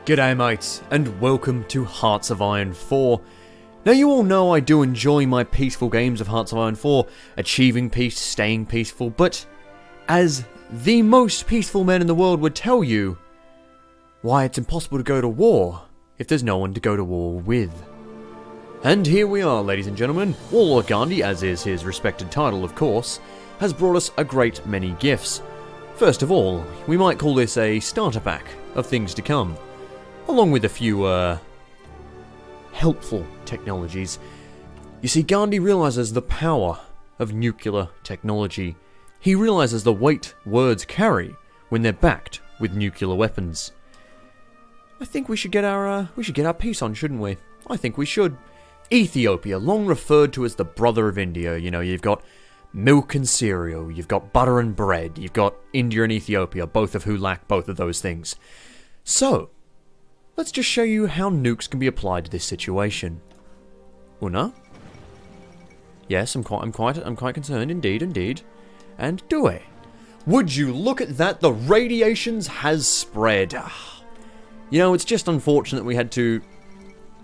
G'day mates, and welcome to Hearts of Iron 4. Now you all know I do enjoy my peaceful games of Hearts of Iron 4, achieving peace, staying peaceful, but as the most peaceful man in the world would tell you, why it's impossible to go to war if there's no one to go to war with. And here we are, ladies and gentlemen. Warlord Gandhi, as is his respected title of course, has brought us a great many gifts. First of all, we might call this a starter pack of things to come, along with a few, helpful technologies. You see, Gandhi realizes the power of nuclear technology. He realizes the weight words carry when they're backed with nuclear weapons. I think we should get our peace on, shouldn't we? I think we should. Ethiopia, long referred to as the brother of India. You know, you've got milk and cereal, you've got butter and bread, you've got India and Ethiopia, both of who lack both of those things. So, let's just show you how nukes can be applied to this situation. Una? Yes, I'm quite concerned, indeed. And Due. Would you look at that? The radiations has spread. You know, it's just unfortunate we had to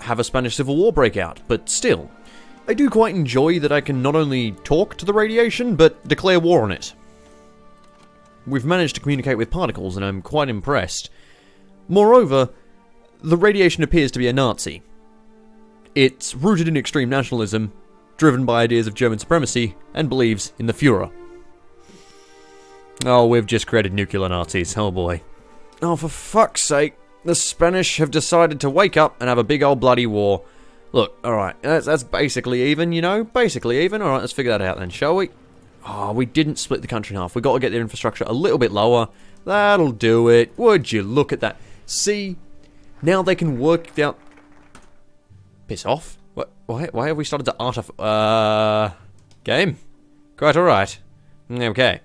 have a Spanish Civil War break out, but still, I do quite enjoy that I can not only talk to the radiation, but declare war on it. We've managed to communicate with particles, and I'm quite impressed. Moreover, the radiation appears to be a Nazi. It's rooted in extreme nationalism, driven by ideas of German supremacy, and believes in the Führer. Oh, we've just created nuclear Nazis, oh boy. Oh, for fuck's sake, the Spanish have decided to wake up and have a big old bloody war. Look, alright, that's basically even, you know, basically even. Alright, let's figure that out then, shall we? Oh, we didn't split the country in half. We got to get their infrastructure a little bit lower. That'll do it. Would you look at that? See, now they can work out... Piss off? What? Why have we started to game? Quite alright. Okay.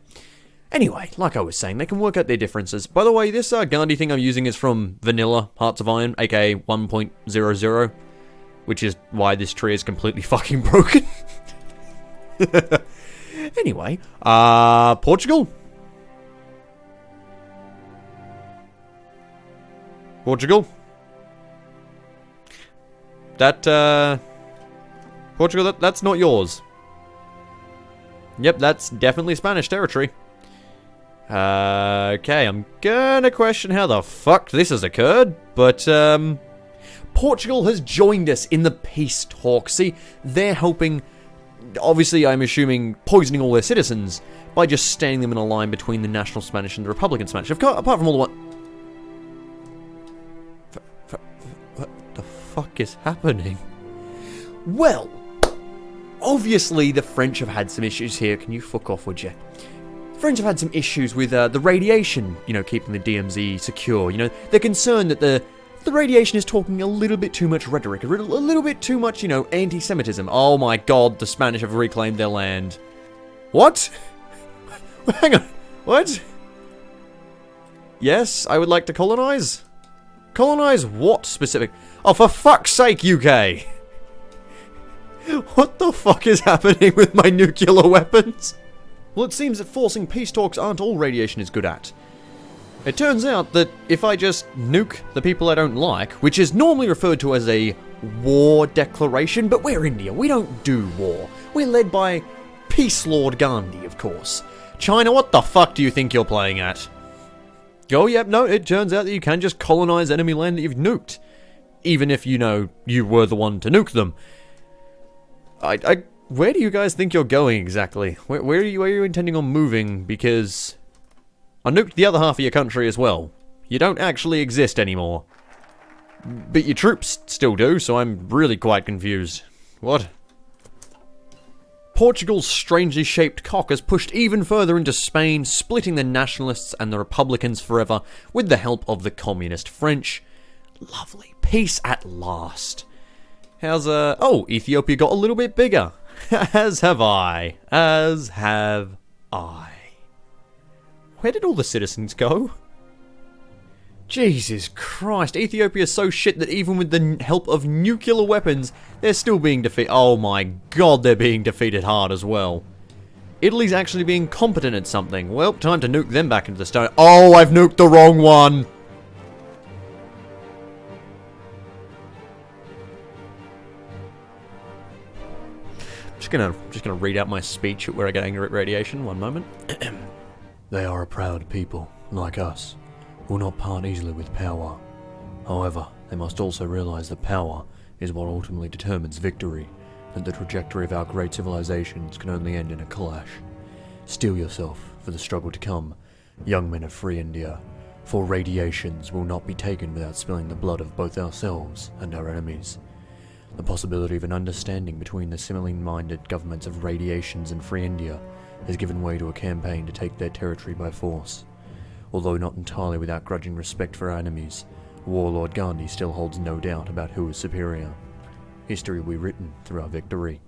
Anyway, like I was saying, they can work out their differences. By the way, this Gandhi thing I'm using is from Vanilla Hearts of Iron, aka 1.00, which is why this tree is completely fucking broken. Anyway, Portugal? Portugal? Portugal, that's not yours. Yep, that's definitely Spanish territory. Okay, I'm gonna question how the fuck this has occurred, but, Portugal has joined us in the peace talk. See, they're helping, obviously I'm assuming, poisoning all their citizens by just standing them in a line between the National Spanish and the Republican Spanish. Apart from all the one... What the fuck is happening? Well, obviously the French have had some issues here. Can you fuck off, would you? French have had some issues with the radiation, you know, keeping the DMZ secure. You know, they're concerned that the radiation is talking a little bit too much rhetoric, a little bit too much, you know, anti-Semitism. Oh my god, the Spanish have reclaimed their land. What? Hang on, what? Yes, I would like to colonize? Colonize what specific? Oh, for fuck's sake, UK! What the fuck is happening with my nuclear weapons? Well, it seems that forcing peace talks aren't all radiation is good at. It turns out that if I just nuke the people I don't like, which is normally referred to as a war declaration, but we're India, we don't do war. We're led by Peace Lord Gandhi, of course. China, what the fuck do you think you're playing at? Oh, yep, no, it turns out that you can just colonize enemy land that you've nuked. Even if, you know, you were the one to nuke them. Where do you guys think you're going exactly? Where are you intending on moving? Because I nuked the other half of your country as well. You don't actually exist anymore. But your troops still do, so I'm really quite confused. What? Portugal's strangely shaped cock has pushed even further into Spain, splitting the nationalists and the republicans forever with the help of the communist French. Lovely. Peace at last. How's, oh, Ethiopia got a little bit bigger. As have I. As have I. Where did all the citizens go? Jesus Christ, Ethiopia is so shit that even with the help of nuclear weapons, they're still being defeated. Oh my god, they're being defeated hard as well. Italy's actually being competent at something. Well, time to nuke them back into the stone. Oh, I've nuked the wrong one! Just gonna read out my speech where I get angry at radiation. One moment. They are a proud people, like us, who will not part easily with power. However, they must also realize that power is what ultimately determines victory, and the trajectory of our great civilizations can only end in a clash. Steel yourself for the struggle to come, young men of free India, for radiations will not be taken without spilling the blood of both ourselves and our enemies. The possibility of an understanding between the similarly minded governments of radiations and free India has given way to a campaign to take their territory by force. Although not entirely without grudging respect for our enemies, Warlord Gandhi still holds no doubt about who is superior. History will be written through our victory.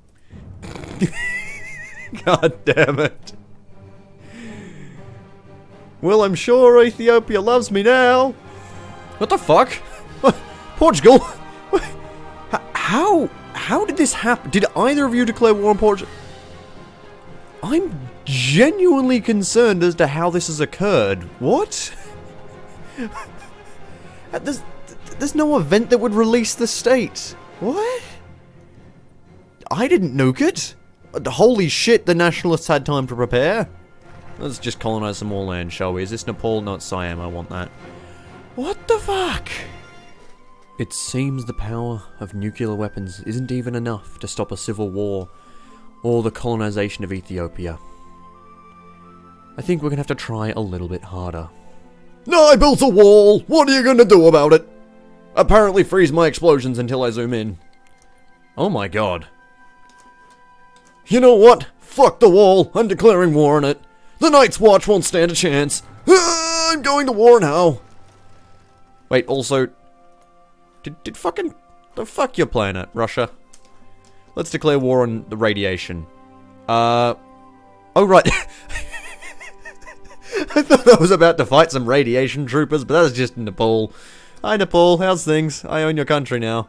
God damn it. Well, I'm sure Ethiopia loves me now. What the fuck? What? Portugal? What? How did this happen? Did either of you declare war on Portugal? I'm genuinely concerned as to how this has occurred. What? There's no event that would release the state. What? I didn't nuke it. Holy shit, the nationalists had time to prepare. Let's just colonize some more land, shall we? Is this Nepal? Not Siam, I want that. What the fuck? It seems the power of nuclear weapons isn't even enough to stop a civil war or the colonization of Ethiopia. I think we're gonna have to try a little bit harder. No, I built a wall! What are you gonna do about it? Apparently freeze my explosions until I zoom in. Oh my god. You know what? Fuck the wall. I'm declaring war on it. The Night's Watch won't stand a chance. I'm going to war now. Wait, also... Did fucking... The fuck you're playing at, Russia? Let's declare war on the radiation. Oh, right. I thought I was about to fight some radiation troopers, but that was just Nepal. Hi, Nepal. How's things? I own your country now.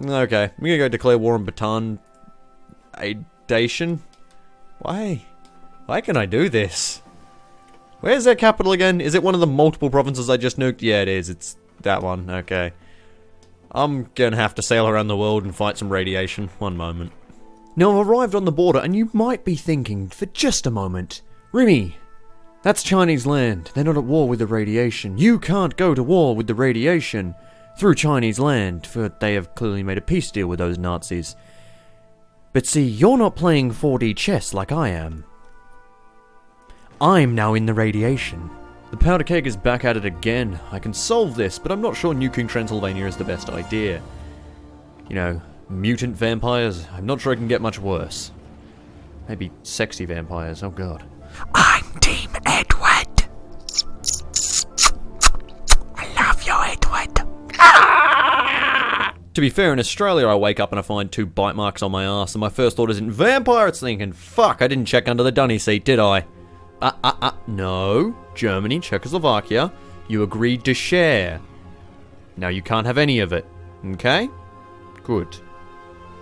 Okay. I'm gonna go declare war on Bhutan. Adation? Why? Why can I do this? Where's their capital again? Is it one of the multiple provinces I just nuked? Yeah, it is. It's that one. Okay. I'm gonna have to sail around the world and fight some radiation. One moment. Now, I've arrived on the border, and you might be thinking, for just a moment, Rimmy, that's Chinese land. They're not at war with the radiation. You can't go to war with the radiation through Chinese land, for they have clearly made a peace deal with those Nazis. But see, you're not playing 4D chess like I am. I'm now in the radiation. The powder keg is back at it again. I can solve this, but I'm not sure nuking Transylvania is the best idea. You know, mutant vampires, I'm not sure it can get much worse. Maybe sexy vampires, oh god. I'm Team Edward! I love you, Edward! Ah! To be fair, in Australia I wake up and I find 2 bite marks on my ass, and my first thought isn't vampire, it's thinking, fuck, I didn't check under the dunny seat, did I? No. Germany, Czechoslovakia, you agreed to share. Now you can't have any of it. Okay? Good.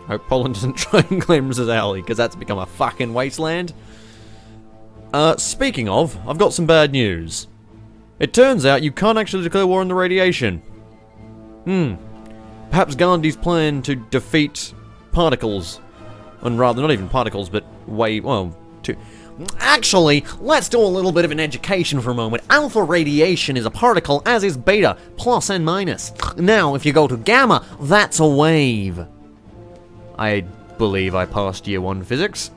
Hope Poland doesn't try and claim us as ally, because that's become a fucking wasteland. Speaking of, I've got some bad news. It turns out you can't actually declare war on the radiation. Perhaps Gandhi's plan to defeat particles, and rather, not even particles, but Actually, let's do a little bit of an education for a moment. Alpha radiation is a particle, as is beta, plus and minus. Now, if you go to gamma, that's a wave. I believe I passed year 1 physics.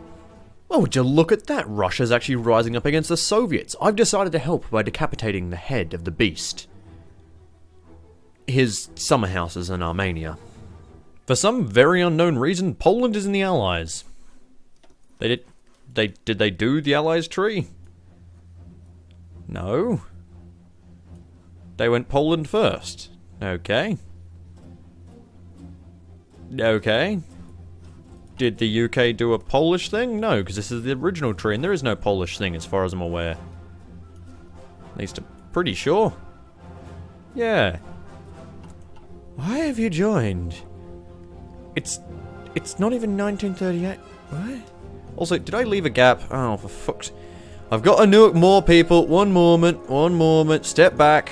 Oh, would you look at that? Russia's actually rising up against the Soviets. I've decided to help by decapitating the head of the beast. His summer house is in Armenia. For some very unknown reason, Poland is in the Allies. Did they do the Allies tree? No. They went Poland first. Okay. Okay. Did the UK do a Polish thing? No, because this is the original tree, and there is no Polish thing as far as I'm aware. At least I'm pretty sure. Yeah. Why have you joined? It's not even 1938. What? Also, did I leave a gap? Oh, for fuck's... I've got to nuke more people. One moment. Step back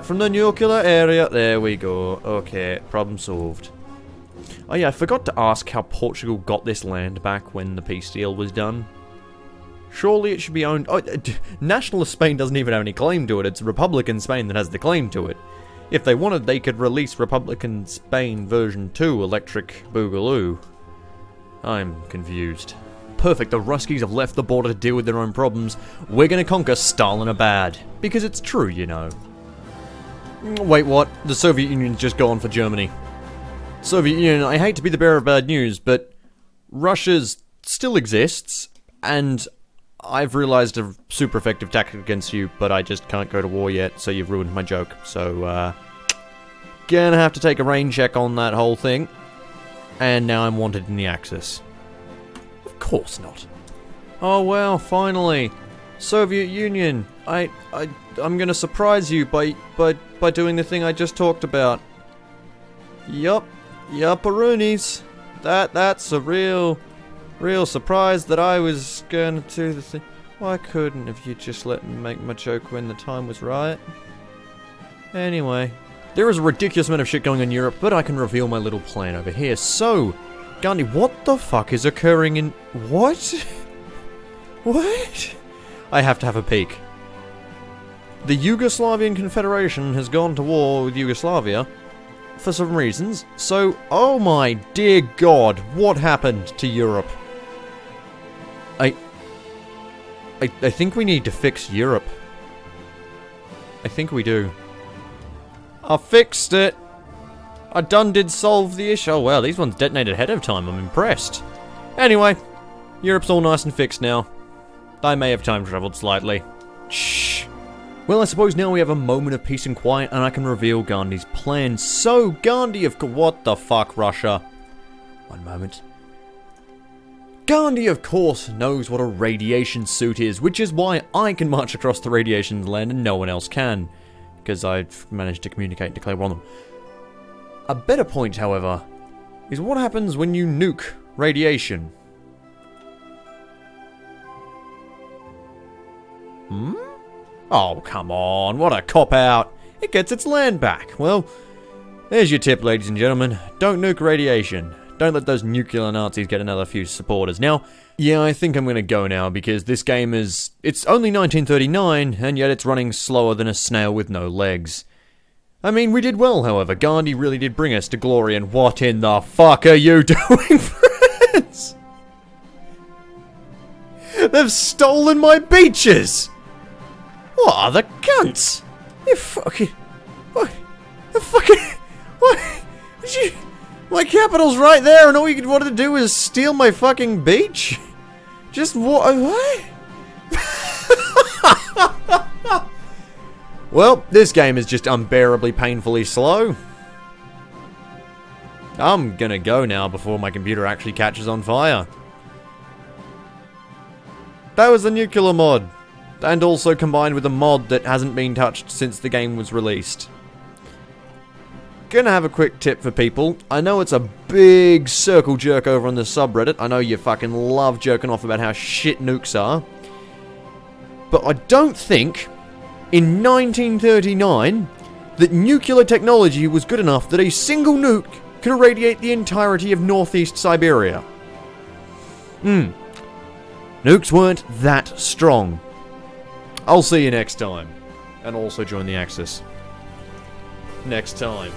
from the nuclear area. There we go. Okay, problem solved. Oh yeah, I forgot to ask how Portugal got this land back when the peace deal was done. Surely it should be owned... Oh, nationalist Spain doesn't even have any claim to it. It's Republican Spain that has the claim to it. If they wanted, they could release Republican Spain version 2, Electric Boogaloo. I'm confused. Perfect, the Ruskies have left the border to deal with their own problems. We're gonna conquer Stalinabad. Because it's true, you know. Wait, what? The Soviet Union's just gone for Germany. Soviet Union, I hate to be the bearer of bad news, but Russia still exists, and I've realized a super effective tactic against you, but I just can't go to war yet, so you've ruined my joke. So, gonna have to take a rain check on that whole thing. And now I'm wanted in the Axis. Of course not. Oh well, finally. Soviet Union, I'm gonna surprise you by doing the thing I just talked about. Yupperoonies. That's a real surprise that I was gonna do the thing. Why couldn't have you just let me make my joke when the time was right? Anyway, there is a ridiculous amount of shit going on in Europe, but I can reveal my little plan over here. So, Gandhi, what the fuck is occurring in... What? What? I have to have a peek. The Yugoslavian Confederation has gone to war with Yugoslavia for some reasons. So, oh my dear God, what happened to Europe? I think we need to fix Europe. I think we do. I fixed it. I done did solve the issue. Oh wow, these ones detonated ahead of time. I'm impressed. Anyway, Europe's all nice and fixed now. I may have time traveled slightly. Shh. Well, I suppose now we have a moment of peace and quiet, and I can reveal Gandhi's plan. So, Gandhi of... What the fuck, Russia? One moment. Gandhi, of course, knows what a radiation suit is, which is why I can march across the radiation land and no one else can. Because I've managed to communicate and declare war on them. A better point, however, is what happens when you nuke radiation. Oh, come on, what a cop-out. It gets its land back. Well, there's your tip, ladies and gentlemen. Don't nuke radiation. Don't let those nuclear Nazis get another few supporters. Now, yeah, I think I'm gonna go now, because this game is... It's only 1939, and yet it's running slower than a snail with no legs. I mean, we did well, however. Gandhi really did bring us to glory, and what in the fuck are you doing, friends? They've stolen my beaches! What are the cunts? You fucking... What? The fucking... What? Did you... My capital's right there, and all you wanted to do is steal my fucking beach? Just what? Well, this game is just unbearably painfully slow. I'm gonna go now before my computer actually catches on fire. That was the nuclear mod. And also combined with a mod that hasn't been touched since the game was released. Gonna have a quick tip for people. I know it's a big circle jerk over on the subreddit. I know you fucking love jerking off about how shit nukes are. But I don't think, in 1939, that nuclear technology was good enough that a single nuke could irradiate the entirety of northeast Siberia. Nukes weren't that strong. I'll see you next time. And also join the Axis. Next time.